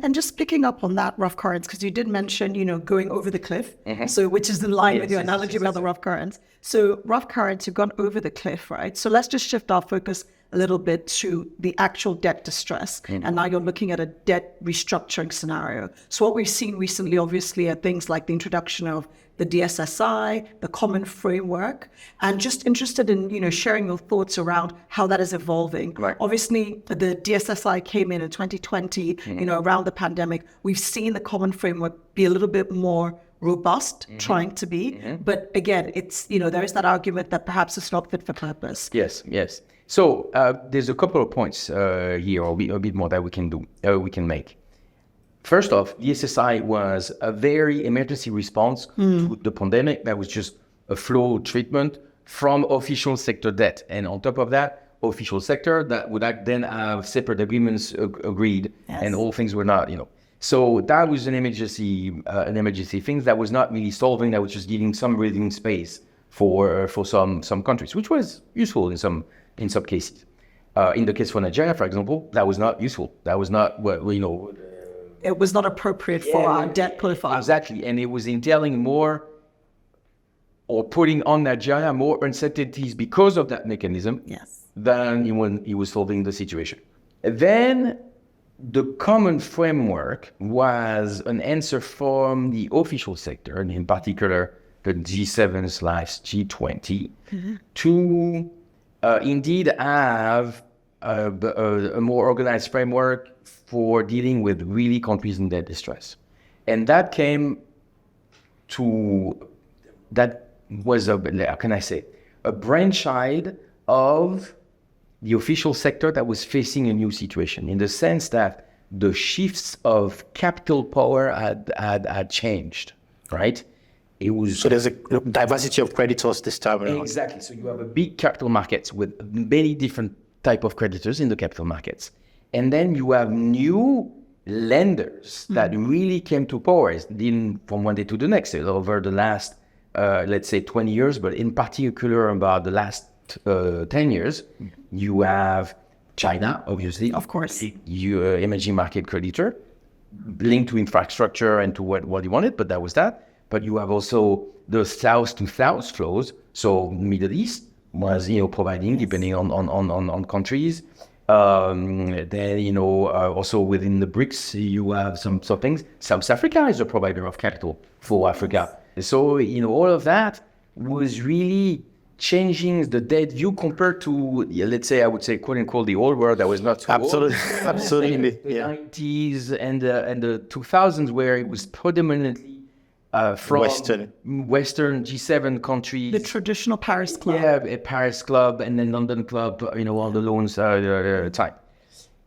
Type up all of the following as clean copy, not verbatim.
And just picking up on that rough currents, because you did mention, going over the cliff. So which is in line with your analogy about the rough currents. So rough currents, you've gone over the cliff, right? So let's just shift our focus a little bit to the actual debt distress. And now you're looking at a debt restructuring scenario. So what we've seen recently, obviously, are things like the introduction of the DSSI, the common framework, and just interested in, sharing your thoughts around how that is evolving. Right. Obviously, the DSSI came in 2020, around the pandemic. We've seen the common framework be a little bit more robust, trying to be. But again, it's, there is that argument that perhaps it's not fit for purpose. Yes. So there's a couple of points here, or a bit more that we can make. First off, the SSI was a very emergency response to the pandemic. That was just a flow treatment from official sector debt. And on top of that, official sector that would then have separate agreements agreed, and all things were not, So that was an emergency thing that was not really solving, that was just giving some breathing space for some countries, which was useful in some cases. In the case for Nigeria, for example, that was not useful. That was not what, It was not appropriate for our debt profile. Exactly, and it was entailing more, or putting on Nigeria more uncertainties because of that mechanism than when he was solving the situation. And then the common framework was an answer from the official sector, and in particular the G7/G20, to indeed have a more organized framework for dealing with really countries in debt distress. And that was a brainchild of the official sector that was facing a new situation, in the sense that the shifts of capital power had changed, right? So there's a diversity of creditors this time around. Exactly. So you have a big capital markets with many different type of creditors in the capital markets. And then you have new lenders that really came to power from one day to the next over the last, let's say 20 years, but in particular about the last 10 years. You have China, obviously. Of course. Emerging market creditor, linked to infrastructure and to what you wanted, but that was that. But you have also the south to south flows. So Middle East was, providing, depending on countries. Then, also within the BRICS, you have some things. South Africa is a provider of capital for Africa. So, all of that was really changing the debt view compared to, let's say, I would say, quote unquote, the old world that was not so absolutely, old. absolutely, the 90s and the 2000s, where it was predominantly from Western G7 countries. The traditional Paris Club. Yeah, a Paris Club and then London Club, all the loans type.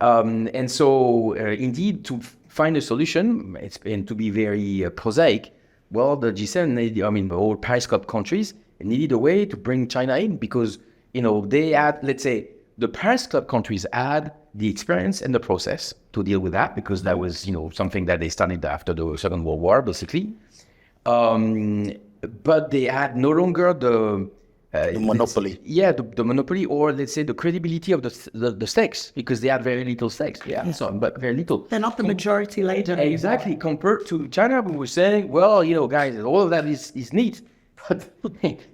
And so, indeed, to find a solution, and to be very prosaic, well, the G7, the old Paris Club countries needed a way to bring China in, because, they had, let's say, the Paris Club countries had the experience and the process to deal with that, because that was, something that they started after the Second World War, basically. But they had no longer the monopoly. The monopoly, or let's say the credibility of the stakes, because they had very little stakes. But very little. They're not the majority later. Exactly. Compared to China, we were saying, well, guys, all of that is neat, but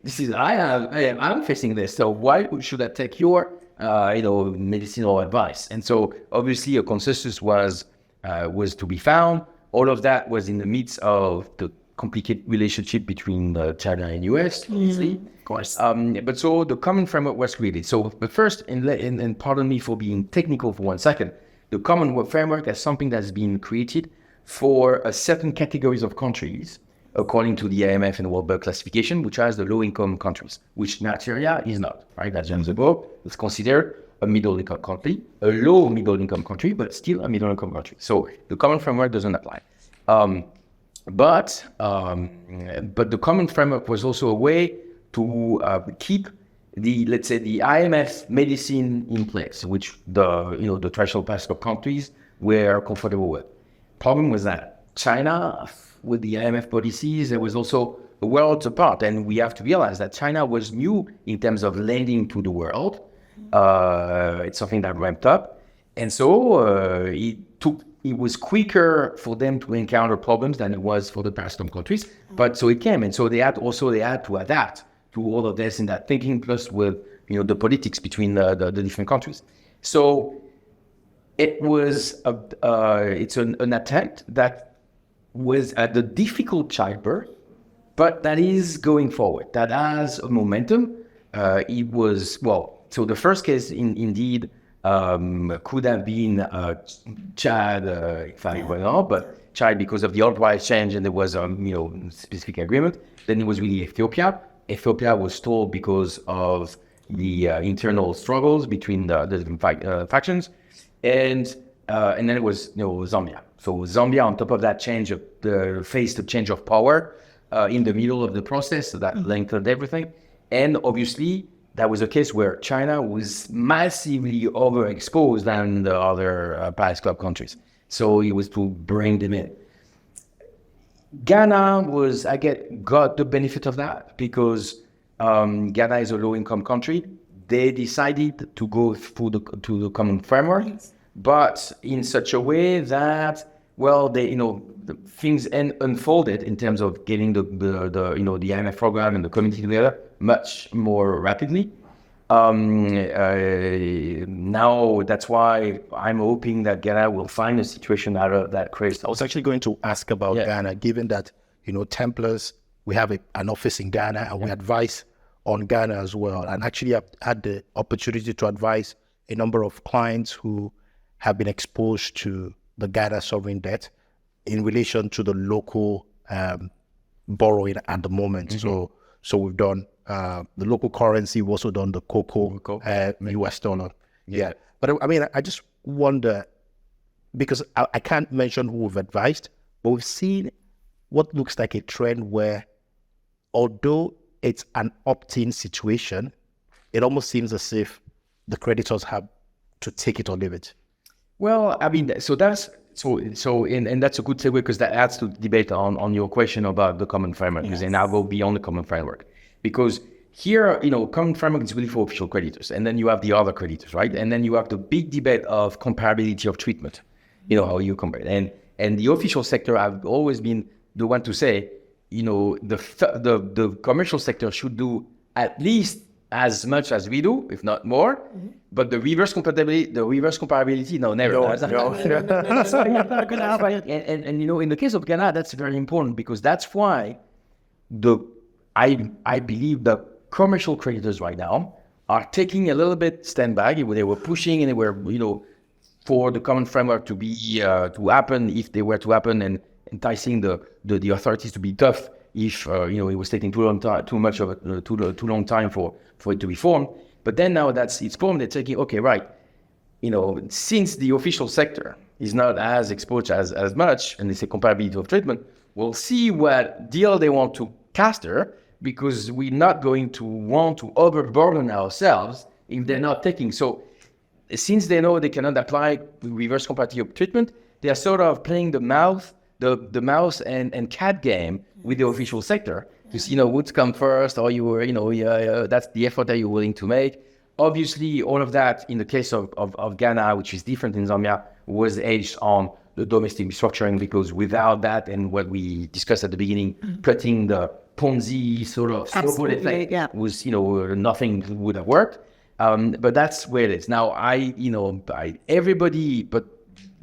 this is I'm facing this. So why should I take your medicinal advice? And so obviously a consensus was to be found. All of that was in the midst of the complicated relationship between China and US, obviously. Of course. But so the common framework was created. So, but first, and pardon me for being technical for 1 second, the common framework is something that's been created for a certain categories of countries, according to the IMF and World Bank classification, which has the low-income countries, which Nigeria is not, right? That's just above. It's considered a middle-income country, a low middle-income country, but still a middle-income country. So the common framework doesn't apply. But the common framework was also a way to keep the IMF medicine in place, which the traditional Paris Club countries were comfortable with. Problem was that China, with the IMF policies, there was also a world apart, and we have to realize that China was new in terms of lending to the world. It's something that ramped up, and so it took it was quicker for them to encounter problems than it was for the Paris-Tom countries. But so it came, and so they had to adapt to all of this and that thinking, plus with the politics between the different countries. So it was it's an attempt that was at the difficult childbirth, but that is going forward. That has a momentum. It was so the first case indeed could have been Chad, if I remember, but Chad because of the oil price change and there was specific agreement. Then it was really Ethiopia. Ethiopia was stalled because of the internal struggles between the different factions, and then it was Zambia. So Zambia, on top of that faced a change of power in the middle of the process, so that lengthened everything. And obviously, that was a case where China was massively overexposed than the other Paris Club countries. So it was to bring them in. Ghana got the benefit of that because Ghana is a low-income country. They decided to go to the common framework, but in such a way that the things unfolded in terms of getting the IMF program and the community together much more rapidly. Now that's why I'm hoping that Ghana will find a situation out of that crisis. I was actually going to ask about Ghana, given that Templars, we have an office in Ghana and we advise on Ghana as well. And actually I've had the opportunity to advise a number of clients who have been exposed to the Ghana sovereign debt in relation to the local borrowing at the moment. Mm-hmm. So we've done the local currency, we've also done the cocoa, US dollar. Yeah. But I just wonder, because I can't mention who we've advised, but we've seen what looks like a trend where, although it's an opt-in situation, it almost seems as if the creditors have to take it or leave it. Well, so that's and that's a good segue because that adds to the debate on your question about the common framework. Yes. And I'll go beyond the common framework because here, common framework is really for official creditors, and then you have the other creditors, right? And then you have the big debate of comparability of treatment. How you compare it. And the official sector, I've always been the one to say, the commercial sector should do at least as much as we do, if not more. Mm-hmm. But the reverse comparability, no, never. No. That's not going to happen. And in the case of Ghana, that's very important because that's why I believe the commercial creditors right now are taking a little bit stand back. They were pushing and they were, for the common framework to be to happen if they were to happen, and enticing the authorities to be tough if it was taking too long time for it to be formed. But then now that's it's formed, they're taking since the official sector is not as exposed as much, and they say comparability of treatment, we'll see what deal they want to caster, because we're not going to want to overburden ourselves if they're not taking. So since they know they cannot apply reverse comparative treatment, they are sort of playing the mouse and cat game with the official sector to see, what's come first, or that's the effort that you're willing to make. Obviously, all of that in the case of Ghana, which is different in Zambia, was edged on the domestic restructuring, because without that, and what we discussed at the beginning, cutting the Ponzi sort of snowball effect was, nothing would have worked. But that's where it is. Now, everybody, but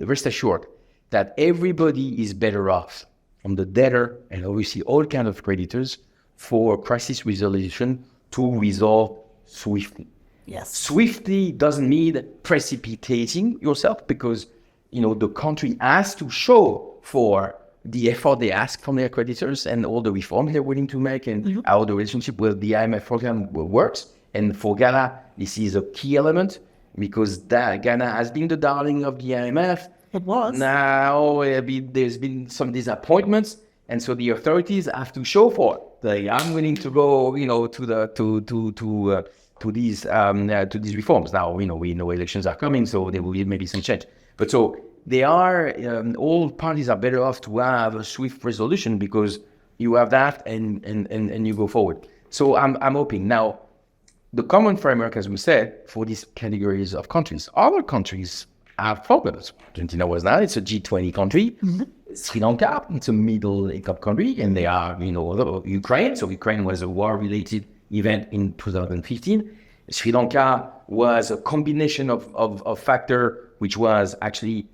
rest assured that everybody is better off, from the debtor and obviously all kinds of creditors, for crisis resolution to resolve swiftly. Yes. Swiftly doesn't mean precipitating yourself, because, the country has to show for the effort they ask from their creditors and all the reforms they're willing to make, and how the relationship with the IMF program works. And for Ghana, this is a key element, because Ghana has been the darling of the IMF. It was. Now there's been some disappointments, and so the authorities have to show for it. I'm willing to go, to these reforms. Now, we know elections are coming, so there will be maybe some change. But so they are, all parties are better off to have a swift resolution, because you have that and you go forward. So I'm hoping now. The common framework, as we said, for these categories of countries. Other countries have problems. Argentina was not. It's a G20 country. Sri Lanka, it's a middle income country, and they are, Ukraine. So Ukraine was a war-related event in 2015. Sri Lanka was a combination of factor, which was actually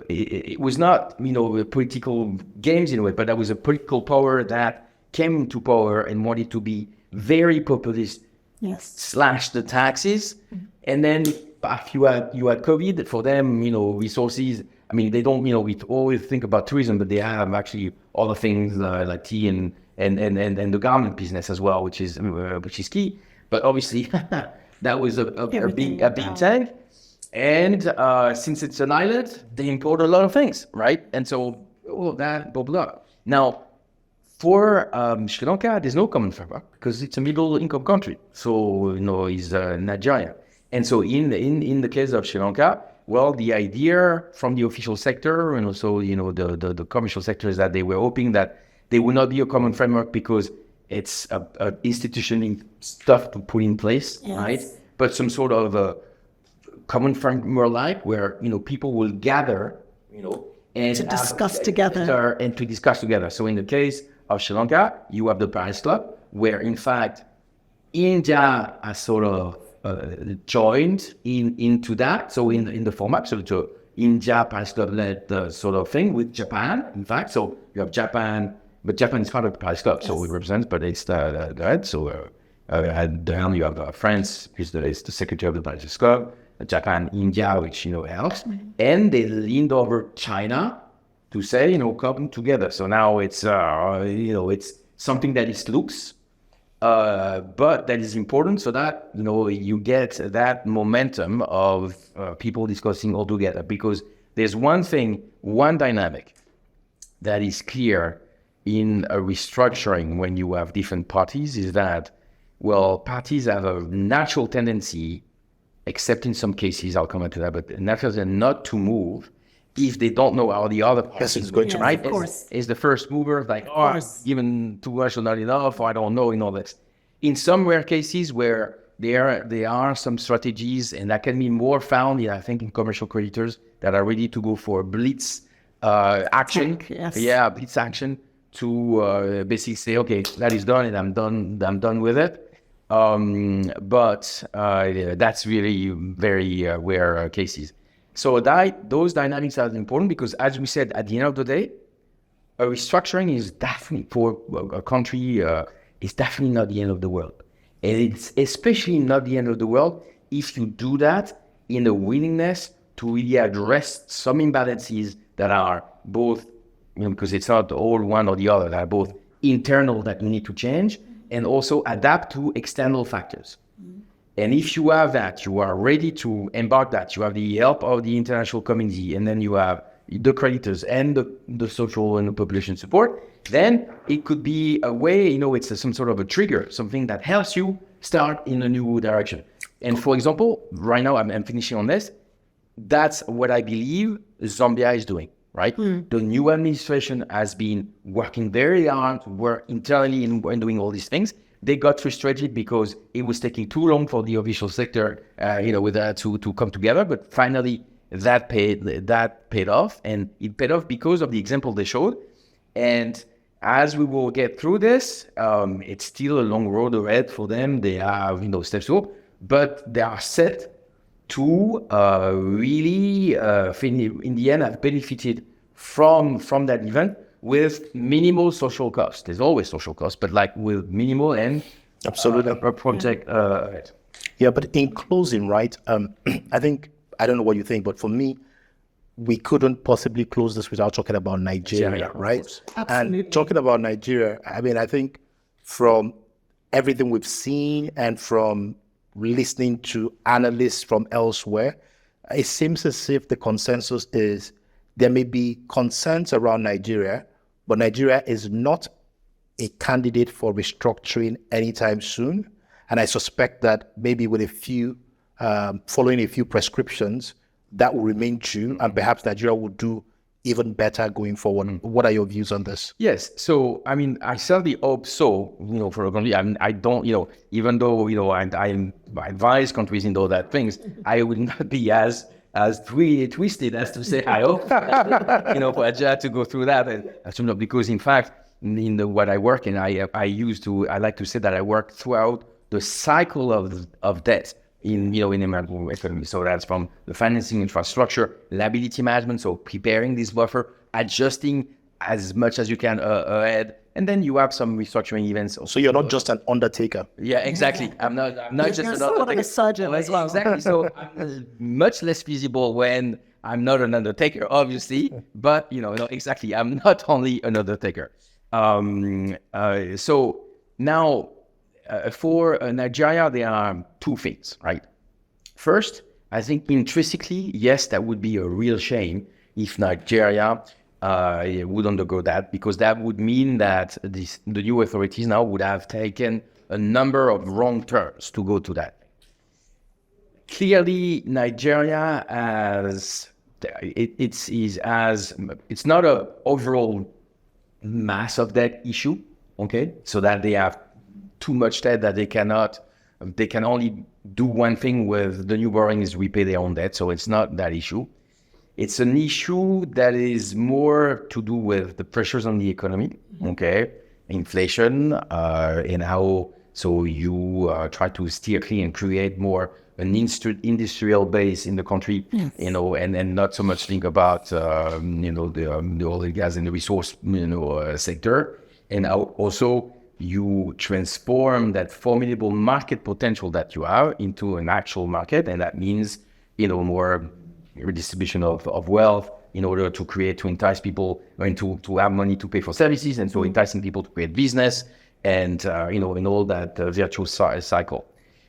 it was not political games in a way, but there was a political power that came into power and wanted to be very populist, slash the taxes, and then you had COVID. For them, resources. I mean, they don't. We always think about tourism, but they have actually other things like tea and the garment business as well, which is key. But obviously, that was a big tank. And since it's an island, they import a lot of things, right? And so all of that bubbled up. Now, for Sri Lanka, there's no common framework because it's a middle income country. So it's Nigeria. And so in the case of Sri Lanka, well, the idea from the official sector and also the commercial sector is that they were hoping that there would not be a common framework because it's a institutionally stuff to put in place, right? But some sort of a common framework like where people will gather, and to discuss together. And to discuss together. So in the case of Sri Lanka, you have the Paris Club, where in fact India has sort of joined into that. So in the format, so India Paris Club led the sort of thing with Japan. In fact, so you have Japan, but Japan is part of the Paris Club, so it represents, but it's the head. So at the helm you have France, is the secretary of the Paris Club. Japan, India, which helps, and they leaned over China to say, come together. So now it's it's something that is loose, but that is important so that you get that momentum of people discussing all together. Because there's one dynamic that is clear in a restructuring when you have different parties is that, well, parties have a natural tendency, except in some cases, I'll come into that, but naturally not to move if they don't know how the other person is going to, right? Of course. Is the first mover like, given too much or not enough, or I don't know, this. In some rare cases where there are some strategies, and that can be more found, I think, in commercial creditors that are ready to go for blitz action. Blitz action to basically say, okay, that is done, and I'm done with it. But that's really very rare cases. So those dynamics are important because, as we said, at the end of the day, a restructuring is definitely for a country is definitely not the end of the world, and it's especially not the end of the world if you do that in a willingness to really address some imbalances that are both, because it's not all one or the other, that are both internal that you need to change, and also adapt to external factors. And if you have that, you are ready to embark that, you have the help of the international community, and then you have the creditors and the social and the population support, then it could be a way, it's some sort of a trigger, something that helps you start in a new direction. And for example, right now I'm finishing on this, that's what I believe Zambia is doing. Right? The new administration has been working very hard to work internally and doing all these things. They got frustrated because it was taking too long for the official sector, with that to come together. But finally, that paid off, and it paid off because of the example they showed. And as we will get through this, it's still a long road ahead for them. They have steps to go, but they are set to really, in the end, have benefited from that event with minimal social costs. There's always social costs, but like with minimal and absolutely a project. But in closing, right? I think, I don't know what you think, but for me, we couldn't possibly close this without talking about Nigeria, right? Absolutely. And talking about Nigeria, I think from everything we've seen and from listening to analysts from elsewhere, it seems as if the consensus is there may be concerns around Nigeria, but Nigeria is not a candidate for restructuring anytime soon. And I suspect that maybe with following a few prescriptions, that will remain true, and perhaps Nigeria will do even better going forward. What are your views on this? Yes. So, I certainly hope so, for a country. I don't, even though, I advise countries in all that things, I would not be as as twisted as to say, I hope, for Nigeria to go through that. And because in fact, in what I work in, I like to say that I work throughout the cycle of debt in emerging economy. So that's from the financing infrastructure, liability management, so preparing this buffer, adjusting as much as you can ahead. And then you have some restructuring events. So you're not just an undertaker. Yeah, exactly. I'm not just You're an sort of undertaker. like a surgeon as well. Exactly. So I'm much less visible when I'm not an undertaker, obviously. But exactly. I'm not only an undertaker. So now for Nigeria, there are two things, right? First, I think intrinsically, yes, that would be a real shame if Nigeria would undergo that, because that would mean that the new authorities now would have taken a number of wrong turns to go to that. Clearly, Nigeria it's not an overall mass of debt issue, okay? So that they have too much debt that they can only do one thing with the new borrowing is repay their own debt. So it's not that issue. It's an issue that is more to do with the pressures on the economy, okay? Inflation, and how, so you try to steer clear and create more an industrial base in the country, yes. And not so much think about, the oil and gas and the resource, sector. And also you transform that formidable market potential that you have into an actual market. And that means, more redistribution of wealth in order to entice people and to have money to pay for services, and so enticing people to create business and in all that virtuous cycle.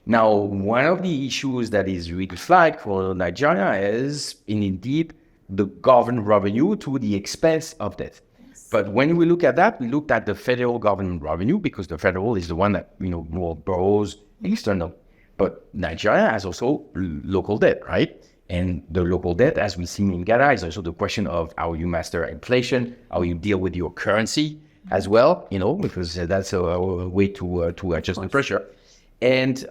Now, one of the issues that is really flagged for Nigeria is indeed the government revenue to the expense of debt. Yes. But when we look at that, we looked at the federal government revenue, because the federal is the one that more borrows external. But Nigeria has also local debt, right? And the local debt, as we see in Ghana, is also the question of how you master inflation, how you deal with your currency as well, because that's a way to adjust the pressure. And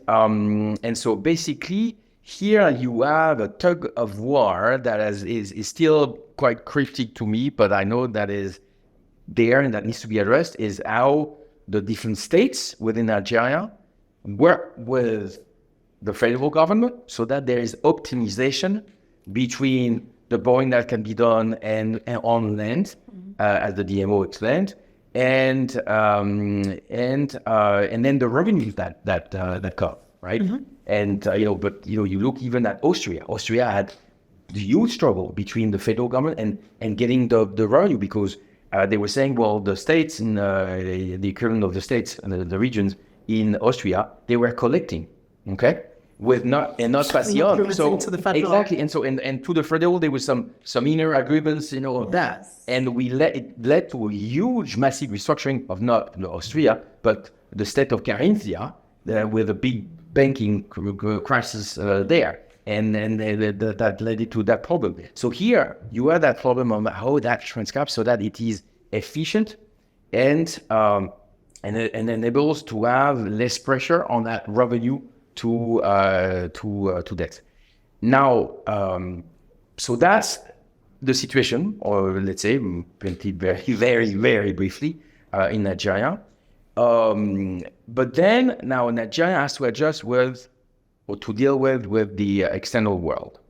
so basically here you have a tug of war that is still quite cryptic to me, but I know that is there and that needs to be addressed, is how the different states within Nigeria work with the federal government so that there is optimization between the borrowing that can be done and on land, as the DMO explained, and then the revenues that come, right? Mm-hmm. And but you look even at Austria. Austria had the huge trouble between the federal government and getting the revenue, because they were saying, well, the states in the equivalent of the states and the regions in Austria, they were collecting, okay, with not passing on. So to the federal. Exactly, and so and to the federal there was some inner agreements, of that, and it led to a huge, massive restructuring of not Austria but the state of Carinthia, with a big banking crisis there, and that led to that problem. So here you have that problem of how that transcribes so that it is efficient and enables to have less pressure on that revenue to debt. Now, so that's the situation, or let's say, painted very, very, very briefly, in Nigeria. But then now Nigeria has to adjust with, or to deal with the external world.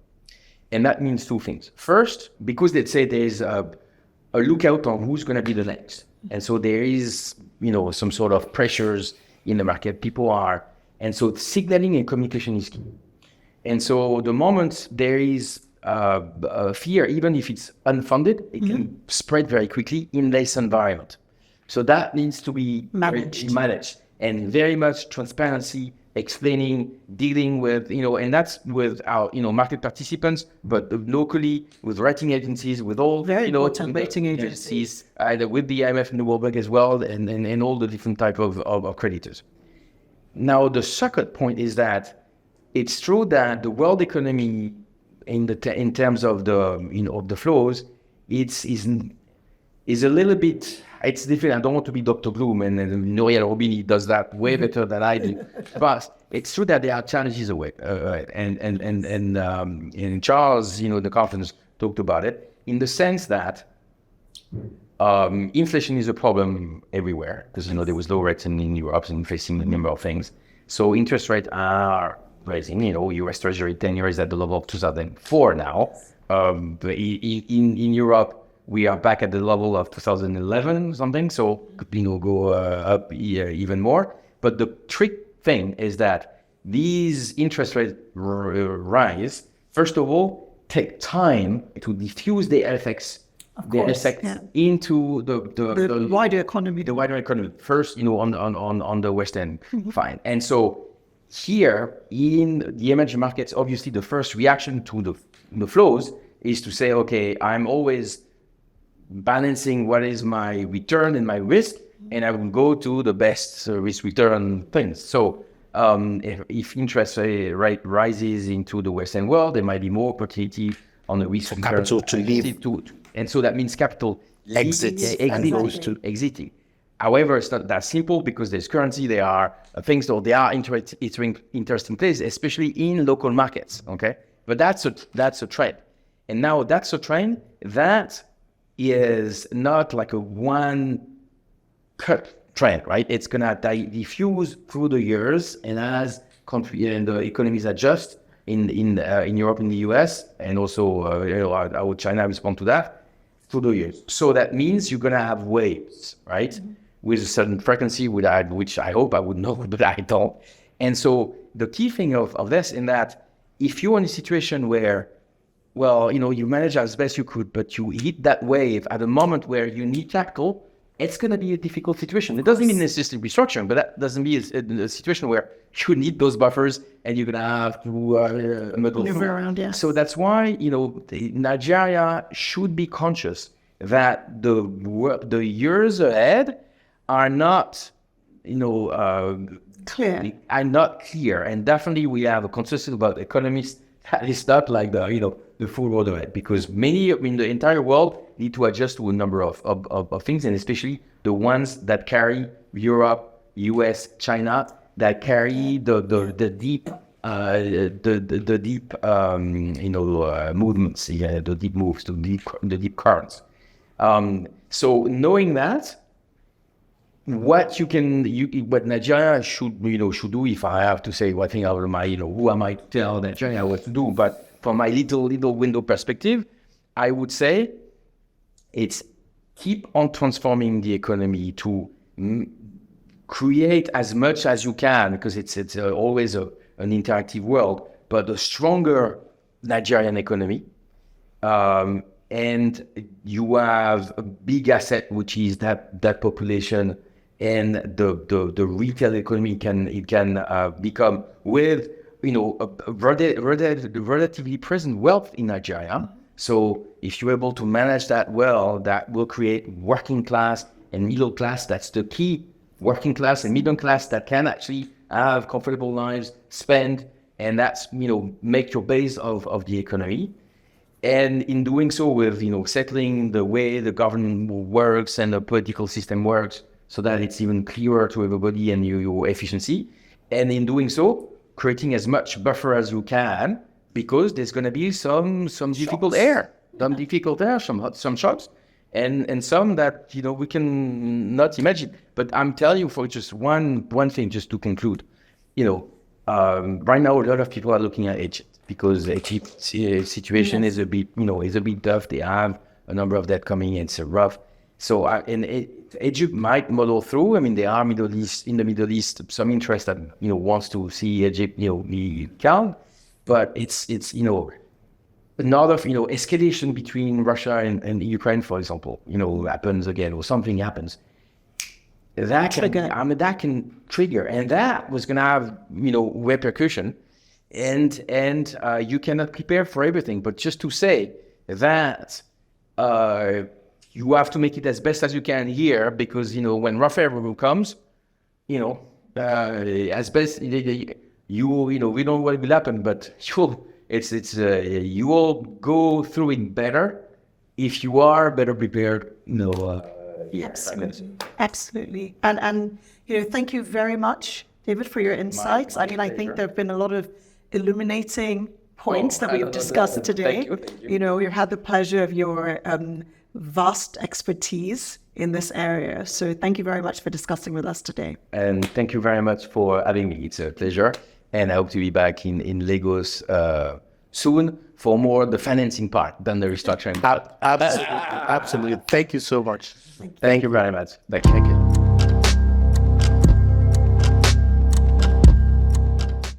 And that means two things. First, because let's say there's a lookout on who's going to be the next. And so there is, some sort of pressures in the market. People are, and so signaling and communication is key. And so the moment there is fear, even if it's unfunded, it can spread very quickly in this environment. So that needs to be managed, and very much transparency, explaining, dealing with, and that's with our, market participants, but locally with rating agencies, with all, very important rating agencies, either with the IMF and the World Bank as well, and all the different type of creditors. Now, the second point is that it's true that the world economy, in terms of the of the flows, is a little bit. It's different. I don't want to be Dr. Gloom, and Nouriel Robini does that way better than I do. But it's true that there are challenges away, and Charles, the conference talked about it in the sense that inflation is a problem everywhere because there was low rates in Europe and facing a number of things. So interest rates are rising. U.S. Treasury 10-year is at the level of 2004 now. In Europe, we are back at the level of 2011 or something. So go up even more. But the trick thing is that these interest rates rise. First of all, take time to diffuse the effects into the wider economy. The wider economy. First, on the West End, fine. And so here in the emerging markets, obviously the first reaction to the flows is to say, okay, I'm always balancing what is my return and my risk, and I will go to the best risk return things. So if interest rate rises into the Western world, there might be more opportunity on the risk capital to leave. And so that means capital exiting. However, it's not that simple because there's currency, there are things that there are interesting places, especially in local markets. Okay, but that's a trend, and now that's a trend that is not like a one cut trend, right? It's gonna diffuse through the years, and as country and the economies adjust in Europe and the US, and also how China respond to that through the years. So that means you're gonna have waves, right? With a certain frequency, which I hope I would know, but I don't. And so the key thing of this in that if you're in a situation where, you manage as best you could, but you hit that wave at a moment where you need capital, it's going to be a difficult situation. It doesn't mean necessarily restructuring, but that doesn't mean a situation where you need those buffers and you're going to have to maneuver around. Yeah. So that's why Nigeria should be conscious that the years ahead are not clear. And definitely we have a consensus about economists that is not like the full road ahead, because many in the entire world need to adjust to a number of things, and especially the ones that carry Europe, US, China, that carry the deep movements, the deep moves, the deep currents. So knowing that, what Nigeria should do, if I have to say one thing out of my, who am I to tell Nigeria what to do? But from my little window perspective, I would say it's keep on transforming the economy to create as much as you can, because it's always an interactive world, but a stronger Nigerian economy. And you have a big asset, which is that population, and the retail economy can become with a relatively present wealth in Nigeria. So if you're able to manage that well, that will create working class and middle class. That's the key. Working class and middle class that can actually have comfortable lives, spend, and that's make your base of the economy. And in doing so, with settling the way the government works and the political system works, so that it's even clearer to everybody and your efficiency. And in doing so, creating as much buffer as you can, because there's going to be some difficult air, some shocks, and some that we can not imagine. But I'm telling you, for just one thing, just to conclude, right now a lot of people are looking at Egypt, because Egypt's situation is a bit tough. They have a number of debt coming in. It's rough. So Egypt might model through. I mean, there are in the Middle East some interest that wants to see Egypt be calm, but it's another escalation between Russia and Ukraine, for example, happens again, or something happens. That can trigger, and that was going to have repercussion, and you cannot prepare for everything. But just to say that you have to make it as best as you can here, because when rough air comes, as best we don't know what will happen, but you will go through it better if you are better prepared. Absolutely. And thank you very much David, for your insights. I think there have been a lot of illuminating points that we've discussed today. Thank you. You know, we've had the pleasure of your vast expertise in this area. So thank you very much for discussing with us today. And thank you very much for having me. It's a pleasure. And I hope to be back in Lagos soon for more the financing part than the restructuring part. Absolutely. Thank you so much. Thank you very much. Thank you.